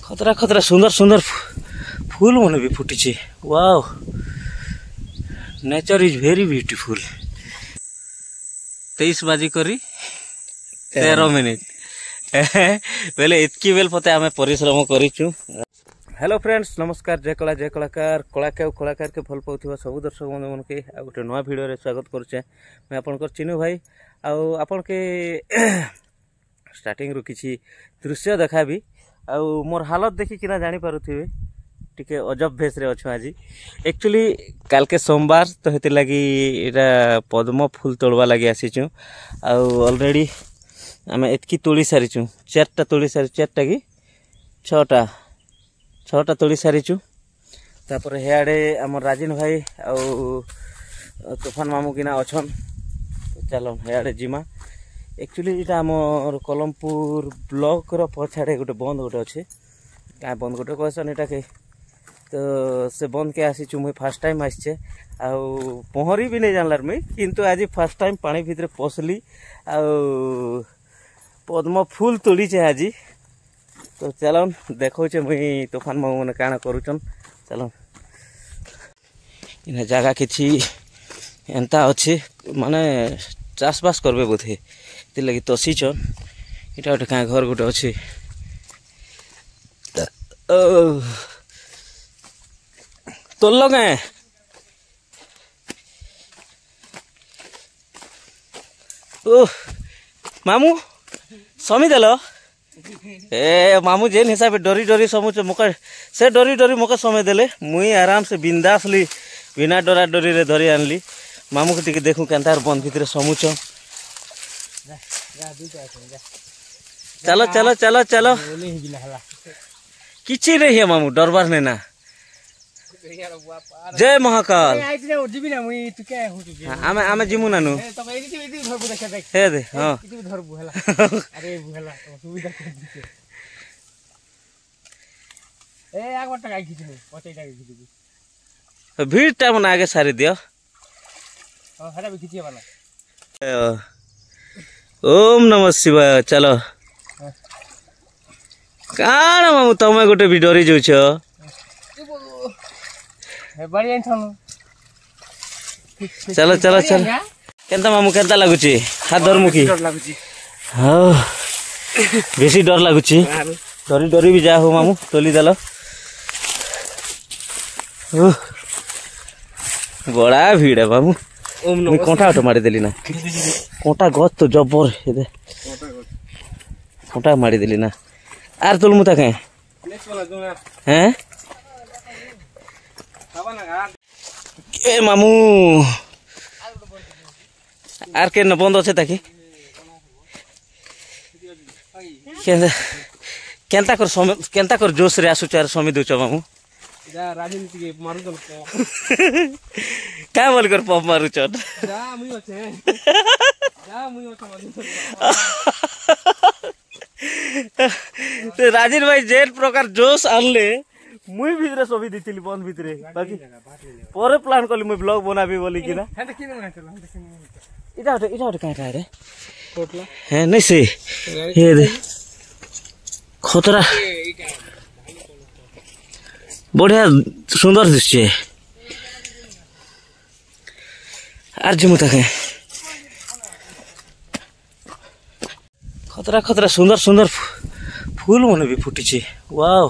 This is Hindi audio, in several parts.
खतरा खतरा सुंदर सुंदर फूल मन भी फुटी। Wow, nature is very beautiful. 23 बाजी करी 13 मिनिट बेले इतकी बेल पते आमे परिश्रम करिचु। हेलो फ्रेंड्स, नमस्कार। जय कला जय कलाकार कलाकार के भल पाउथिबा सब दर्शक बंधु मन के आ गोटे नवा वीडियो रे स्वागत करुचे। मैं आपनकर चिन्नू भाई आपन के स्टार्टिंग रु किछि दृश्य देखाबी। आ मोर हालत देखि किना जानि पारुथिबे टिके अजब भेस रे अछि आज। एक्चुअली काल के सोमवार तो हेति लगी एटा पद्म फूल तोड़वा लगी आसीचु। आ ऑलरेडी आमे एतकी तोड़ी सारिचु, 4टा तोड़ी सारि, 4टा कि 6टा तोड़ी सारिचु। तापर हेआडे हमर राजीन भाई आ तूफान मामू किना अछन। तो चलो हेआडे जिमा। एक्चुअली इटा हमर कोलमपुर ब्लॉक रो पछाडे गोटे बंद गोटे अछि। का बंद गोटे कहसन एटा के, तो से बंद के आसीचु। मुई फर्स्ट टाइम आछे आ पहरी भी नहीं जानलार मुई, किंतु आज फर्स्ट टाइम पानी भीतर पसली आ पद्म फूल तोड़ी छे आज। तो चलो देखो मुई तूफान मामू मैंने काना करूचन। चलो इन जगह किछि एंता अच्छे माने चाष बास करबे बोधे ती लगी तसीचन। इटा गोटे क्या घर गोटे अच्छे। तोल गाए ओह मामू समी देल ए मामू जेन हिसाब डरी डरी समझ मुका से डरी डरी मुका समय देले। मुई आराम से बिंदासली बिना डरा डरी रे धरी आनली। मामू को टिके देखू केनता बंद भितर समूच। चलो चलो चलो चलो किछि नहीं है मामू, डरबार नहीं ना। जय महाकाल। आमे आमे जिमु नानु हे दे। हां अरे बुहला सुविधा ए आग बट गाई खिचनु पचैटा खिचनु भीड़ टाइम ना आगे सारी दियो। हां हरा भी खिचिए वाला। ओम नमः शिवाय। चलो काण मामू तमे गोटे भी डरी जाउछ बढ़िया। चलो चलो चलो केनता मामू केनता लागुची? हाथ धर मुखी हाँ बेसी डर लागुची। डरी डरी भी जा हो मामू तोली देल। बड़ा भीड़ है मामू। मुई कोंटा ऑटो मारी देली ना। कोंटा गत तो जबर हे कोंटा मारी देली ना। आर तोल मुता के हैं ए मामू आर के न बंद अच्छे ताकि केनता कर समय केनता कर जोश रे आसु चार समय दोच मामू जा राजनीति के मारू तो का बोल कर पप मारू चट जा मुई अच्छे जा मुई अच्छे ते राजीन भाई जेट प्रकार जोश आनले मुई भितरे सभी दिथिली बंद भितरे। बाकी परे प्लान करली मुई ब्लॉग बनाबी बोली कि ना। इटा इटा काटा रे कोटला है नहीं से हे दे खतरा बढ़िया सुंदर दृश्य आर जिमु तके खतरा खतरा सुंदर सुंदर फूल मन भी फुटी। Wow,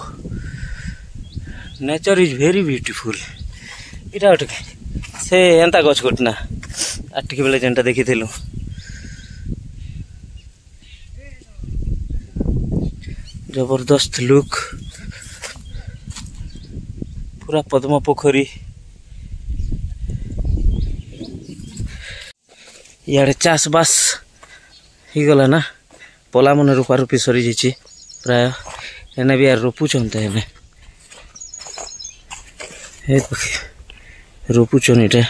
nature is very beautiful. इटा गोटे से एंता गछ गोटे ना आटिक बेले जेनटा देखी जबरदस्त लुक पूरा पद्म पोखरी। इे चाष बास ही गला ना। पला मन रूपा रूपी सरी जाइए प्राय एने भी यार रोपुचन तो एने रोपुचन इटा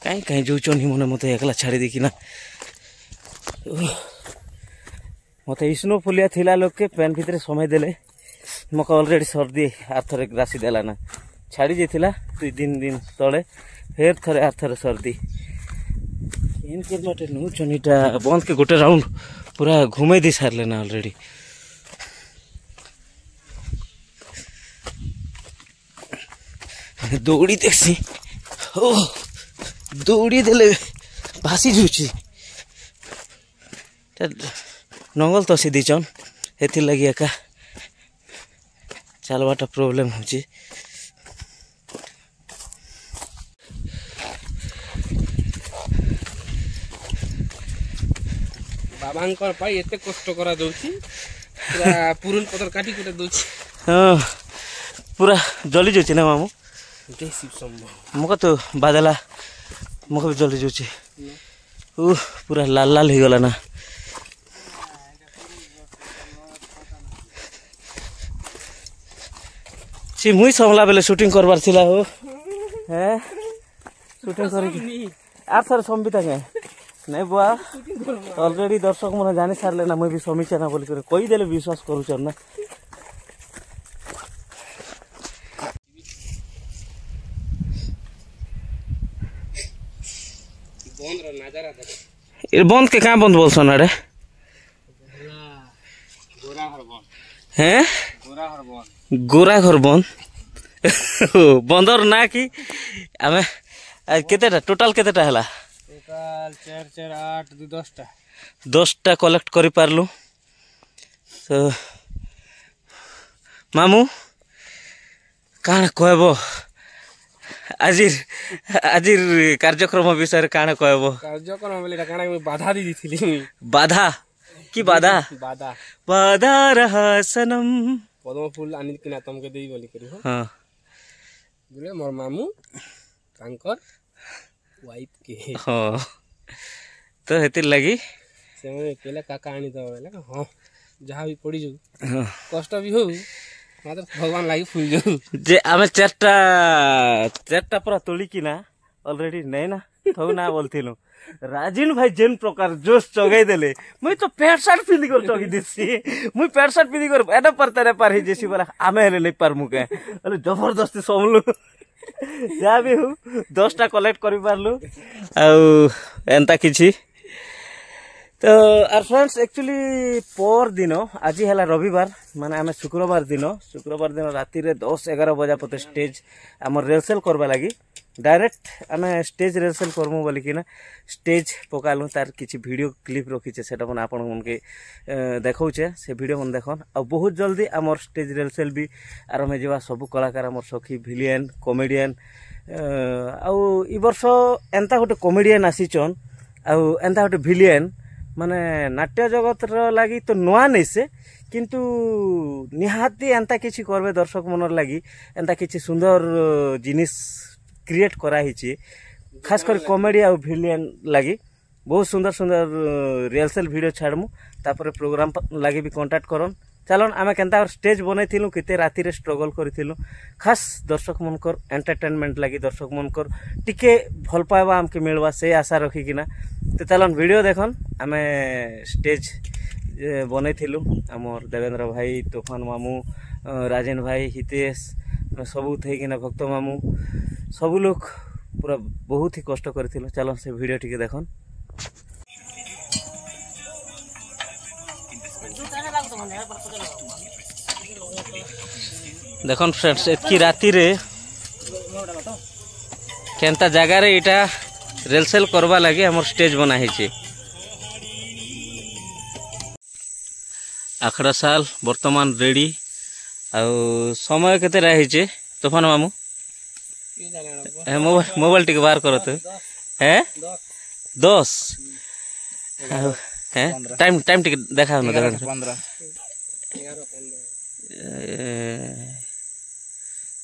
कहीं कहीं जोचन ही मन मत एकला छाड़ी देखी ना। मत स्नो फुलिया थिला लोग के पेन भितर समय देले मका ऑलरेडी सर्दी आरथर राशि देला ना छाड़ी जाइथिला 2 दिन तले फेर थरे आरथर सर्दी इनके बाटे नौचन इटा बंद के गोटे राउंड पूरा घुमे दी सारे ना ऑलरेडी। दौड़ी देखसी ओ दौड़ी देले भासी जुची नंगल तो सीधी चन हेती लगी एका चलवाटा प्रोब्लेम होची। बाबांकर पाई एते कष्ट करा दउची पूरा पुरुन पतर काटी कुटा दउची। हां पूरा जली जोची ना मामू देसी संभव मको तो बादला मको भी जली जोची पूरा लाल लाल हो गला ना। सी मुई समला बेले शूटिंग करबार थिला हो हैं शूटिंग करी आर सर संबिता के नहीं बुआ ऑलरेडी दर्शक मन जानी सारले ना मुई भी समीक्षा ना बोली करे कहि देले विश्वास करू चन ना। बंद रो नजारा देख ए बंद के का बंद बोलसन अरे गोरा हर बंद हैं गोरा हर बंद गोरा घर बंद बंदर ना कि आमे केतेटा टोटल केतेटा हला टोटल 4 4 8 2 10टा 10टा कलेक्ट करि पारलु। तो मामू काण कहबो आजिर आजिर कार्यक्रम विषय काण कहबो कार्यक्रम बेले काणा बाधा दी दिथिली बाधा की बाधा बाधा बाधा रहा सनम पद्म फूल आनि किना तुमके देई बोली करी हो। हां बोले मोर मामू तांकर वाइफ के हां तो हेतिर लगी से मैं केला काका आनी दो बोले हां जहां भी पड़ी जो कष्ट भी हो मात्र भगवान लागि फूल जो जे आमे चारटा पूरा तोली की ना ऑलरेडी नहीं ना थौ ना बोलथिलु राजीन भाई जेन प्रकार जोश चगाई देले मुई तो पैंट शर्ट पिंदी कर चगी दिसी मुई पैंट शर्ट पिंदी कर एडा परतरे पार हे जेसी बोला आमे हेले नहीं पार मुके अरे जबरदस्ती समलु जा भी हूँ 10टा कलेक्ट करि पारलु आ एंता किछि। तो आर फ्रेंड्स एक्चुअली पर दिन आज है रविवार माने आमे शुक्रवार दिन राति रे 10-11 बजा पते स्टेज आमर रिहर्सल करबा लगी डायरेक्ट आमे स्टेज रिहर्सल करमु बोली कि ना स्टेज पकालु तार किछि वीडियो क्लिप रखिछे सेटा मन आपन उनके देखौछे से वीडियो मन देखन आ बहुत जल्दी आमर स्टेज रिहर्सल भी आरंभ जेवा सब कलाकार आमर सखी विलियन कॉमेडियन आ ई वर्ष एंता गोटे कॉमेडियन आसीचन आ एंता गोटे विलियन माने नाट्य जगत लगी तो नुआ नहीं से किंतु निहाती एंता किछि करबे दर्शक मनर लगी एंता किछि सुंदर जिनिस क्रिएट करा हिची खास कर कॉमेडी आ विलियन लगी बहुत सुंदर सुंदर रिहर्सल वीडियो छाड़मु तापर प्रोग्राम लगी भी कांटेक्ट करन चलन आमे केनता स्टेज बनैथिलु केते राति रे स्ट्रगल करिथिलु खास दर्शक मनकर एंटरटेनमेंट लगी दर्शक मनकर टिके भल पाइबा हमके मिलवा से आशा रखी किना तो चलन वीडियो देखन आमे स्टेज बनैथिलु हमर देवेंद्र भाई तूफान मामू राजेन भाई हितेश सबू थे किना भक्त मामू सब लोग पूरा बहुत ही कष्ट करथिलु चलन से वीडियो टिके देखन। देखन फ्रेंड्स एतकी राति रे केनता जगह रे इटा रिहर्सल करबा लगे हमर स्टेज बना हिचे आखड़ा साल वर्तमान रेडी आ समय केते रही छे तूफान मामू मोबाइल टिके बाहर करो तो है 10 है टाइम टाइम टिके देखा ना देखा 15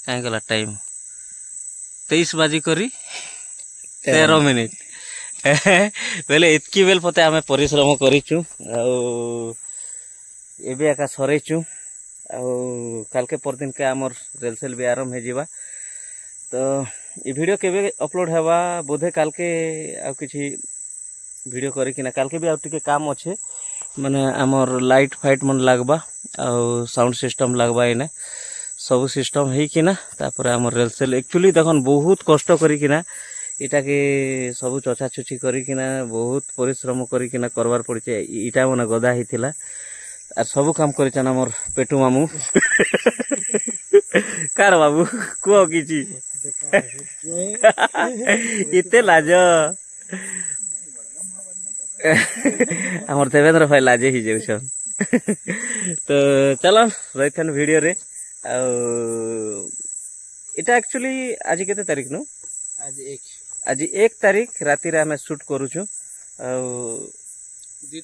कहीं गला टाइम 23 बाजी करी 13 मिनिट बेले इतकी बेल पते आमे परिश्रम करिचु एबे एका सरेचु काल के परदिन के आमर रिहर्सल भी आरंभ हे जीवा तो ये वीडियो केबे अपलोड हेबा बोधे काल के आ किछि वीडियो करी किना काल के भी आ टिके काम अच्छे माने आमर लाइट फाइट मन लागबा आ साउंड सिस्टम लागबा इने सब सिस्टम है कि ना तापर आमर रिहर्सल एक्चुअली देखन बहुत कष्ट करी किना इटा के सब चचा चुची करिकिना बहुत परिश्रम करिकिना करवार पड़े। इटा मन गदा ही थिला आर सब काम करिछन हमर पेटू मामू कार बाबू को किछि इते लाज हमर देवेंद्र भाई लाजे ही जाउछन। तो चलो रहिथन वीडियो रे इटा एक्चुअली आज केते तारीख नो आज 1 तारीख राति रे हमें शूट करूछु 2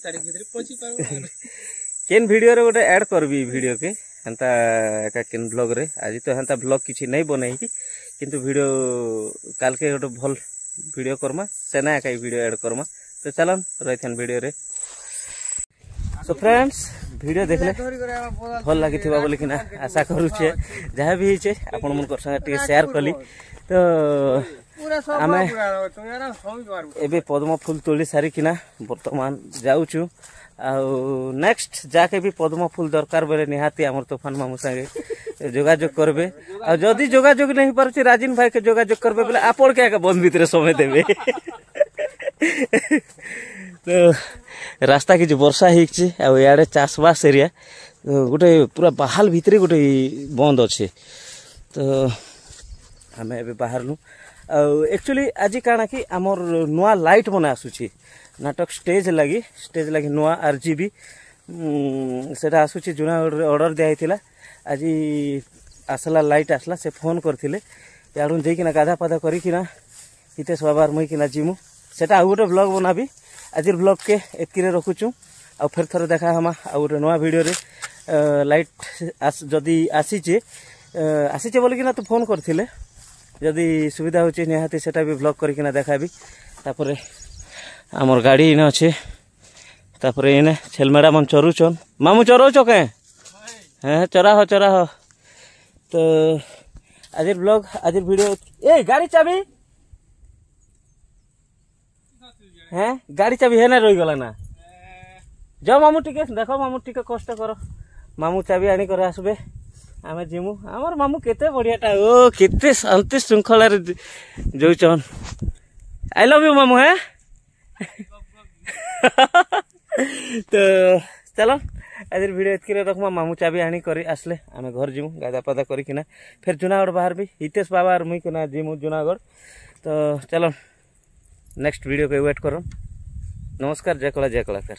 तारीख भीतर पहुंची पारो केन वीडियो रे गोटे ऐड करबी वीडियो के हंता एका केन ब्लॉग रे आज तो हंता ब्लॉग किछि नै बनै किंतु वीडियो काल के गोटे भल वीडियो करमा सेना एका वीडियो ऐड करमा। तो चलन रहिथन वीडियो रे। सो फ्रेंड्स वीडियो देखले भल लागि थिबा बोली किना आशा करू छे जहाँ भी छे आपण मन कर संग टे शेयर कली। तो आमे एबे पद्म फूल तोली सारी किना वर्तमान जाउछु आ नेक्स्ट जाके भी पद्म फूल दरकार बेले निहाती हमर तूफान मामू संगे जोगाजोग करबे आ जदी जोगाजोग नहीं पारछि राजीन भाई के जोगाजोग करबे बोले आपण के बंद भीतर समय देबे। तो रास्ता कि वर्षा होइछि आ याडे चाषबास एरिया गोटे पूरा बाहाल भितरे गोटे बंद अच्छे। तो हमें एबे बाहरलु एक्चुअली आज काना कि आमर नुआ लाइट मन आसुछि नाटक स्टेज लगी नुआ आरजीबी सेटा आसुछि जुनागढ़ ऑर्डर दिया हिथिला आज आसला लाइट आसला से फोन करथिले याडू जेकिना गाधा पाधा करिकिना हितेश बाबार मुई किना जिमु सेटा आ गोटे ब्लॉग बनाबी आज ब्लॉग के एतकिरे रखुछु आ फिर थोड़ा देखा हमा आ गोटे नुआ वीडियो रे लाइट जदी आसीचे बोली किना तो फोन करथिले जदी सुविधा होची निहाती सेटा भी ब्लॉग करिकिना देखाबी। तापरे हमर गाड़ी इने अच्छे तापरे इने छेलमेड़ा मन चरुचन मामू चरौचो के हैं चरा हो। तो आज ब्लॉग आज वीडियो ए गाड़ी चाबी हैं गाड़ी चाबी है ना रही गला ना जाओ मामू टिके देखो मामू टिके कष्ट करो मामू चाबी आनी कर आसबे आमे जिमु हमर मामू केते बढ़ियाटा ओ केते शांति श्रृंखला रे जोचन आई लव यू मामू है। तो चलो आज वीडियो एतकिरे रखमा मामू चाबी आनी करी आसले आमे घर जिमु गादा पादा करी किना फिर जुनागढ़ बाहर भी हितेश बाबा और मुई किना जिमु जुनागढ़। तो चलो नेक्स्ट वीडियो के वेट करो। नमस्कार जय कला जय कलाकार।